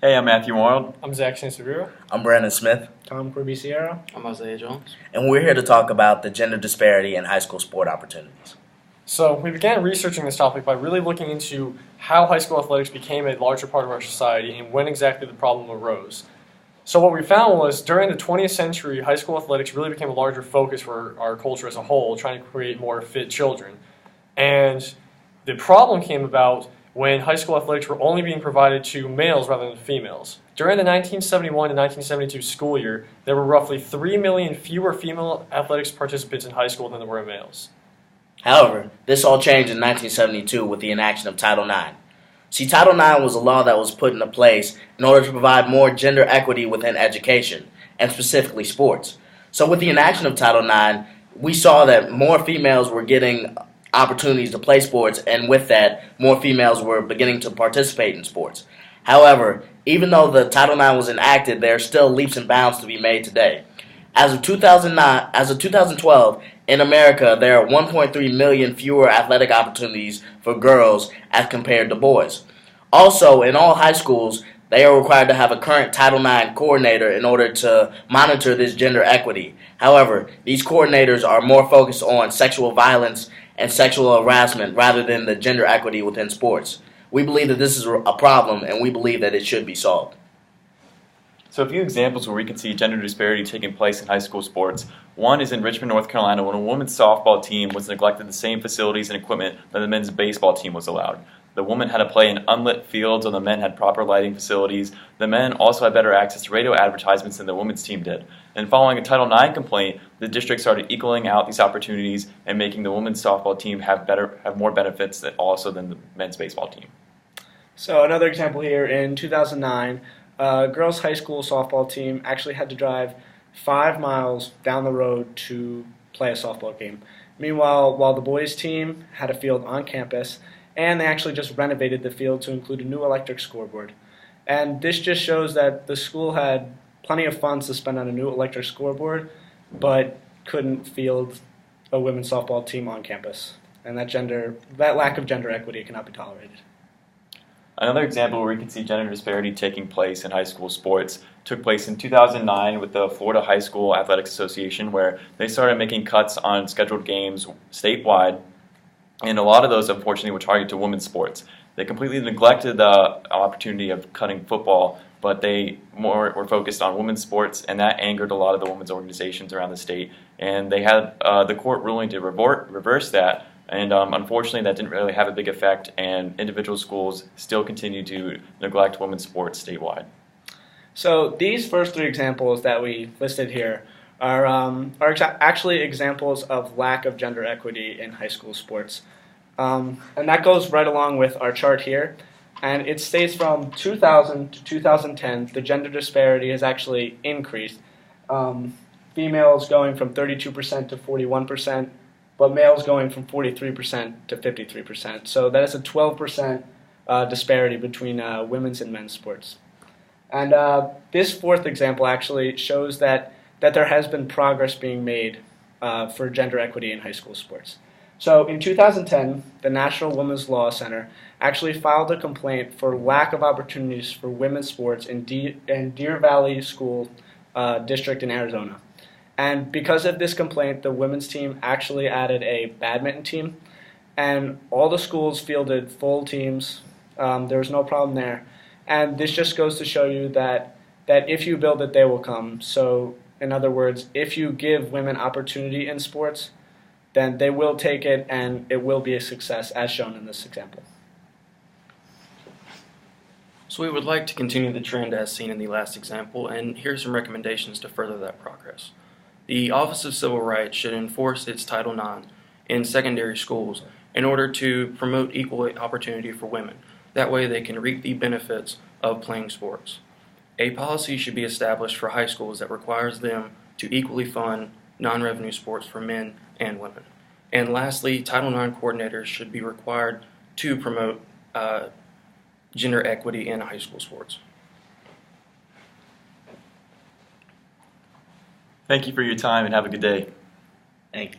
Hey, I'm Matthew Morrill. I'm Zach Saint-Severo. I'm Brandon Smith. Tom Corby Sierra. I'm Isaiah Jones. And we're here to talk about the gender disparity in high school sport opportunities. So we began researching this topic by really looking into how high school athletics became a larger part of our society and when exactly the problem arose. So what we found was during the 20th century, high school athletics really became a larger focus for our culture as a whole, trying to create more fit children. And the problem came about when high school athletics were only being provided to males rather than females. During the 1971 to 1972 school year, there were roughly 3 million fewer female athletics participants in high school than there were males. However, this all changed in 1972 with the enactment of Title IX. See, Title IX was a law that was put into place in order to provide more gender equity within education, and specifically sports. So with the enactment of Title IX, we saw that more females were getting opportunities to play sports, and with that, more females were beginning to participate in sports. However, even though the Title IX was enacted, there are still leaps and bounds to be made today. As of 2012, in America, there are 1.3 million fewer athletic opportunities for girls as compared to boys. Also, in all high schools, they are required to have a current Title IX coordinator in order to monitor this gender equity. However, these coordinators are more focused on sexual violence and sexual harassment rather than the gender equity within sports. We believe that this is a problem, and we believe that it should be solved. So a few examples where we can see gender disparity taking place in high school sports. One is in Richmond, North Carolina, when a women's softball team was neglected the same facilities and equipment that the men's baseball team was allowed. The women had to play in unlit fields, and the men had proper lighting facilities. The men also had better access to radio advertisements than the women's team did. And following a Title IX complaint, the district started equaling out these opportunities and making the women's softball team have more benefits than the men's baseball team. So another example here, in 2009, a girls' high school softball team actually had to drive 5 miles down the road to play a softball game. Meanwhile, while the boys' team had a field on campus, and they actually just renovated the field to include a new electric scoreboard. And this just shows that the school had plenty of funds to spend on a new electric scoreboard, but couldn't field a women's softball team on campus. And that lack of gender equity cannot be tolerated. Another example where we can see gender disparity taking place in high school sports took place in 2009 with the Florida High School Athletics Association, where they started making cuts on scheduled games statewide, and a lot of those, unfortunately, were targeted to women's sports. They completely neglected the opportunity of cutting football, but they more were focused on women's sports, and that angered a lot of the women's organizations around the state. And they had the court ruling to reverse that, and unfortunately that didn't really have a big effect, and individual schools still continue to neglect women's sports statewide. So these first 3 examples that we listed here are actually examples of lack of gender equity in high school sports. And that goes right along with our chart here. And it states from 2000 to 2010, the gender disparity has actually increased. Females going from 32% to 41%, but males going from 43% to 53%. So that is a 12% disparity between women's and men's sports. And this 4th example actually shows that there has been progress being made for gender equity in high school sports. So in 2010, the National Women's Law Center actually filed a complaint for lack of opportunities for women's sports in Deer Valley School District in Arizona. And because of this complaint, the women's team actually added a badminton team, and all the schools fielded full teams. There was no problem there. And this just goes to show you that if you build it, they will come. So in other words, if you give women opportunity in sports, then they will take it, and it will be a success, as shown in this example. So we would like to continue the trend as seen in the last example, and here are some recommendations to further that progress. The Office of Civil Rights should enforce its Title IX in secondary schools in order to promote equal opportunity for women. That way they can reap the benefits of playing sports. A policy should be established for high schools that requires them to equally fund non-revenue sports for men and women. And lastly, Title IX coordinators should be required to promote gender equity in high school sports. Thank you for your time, and have a good day. Thank you.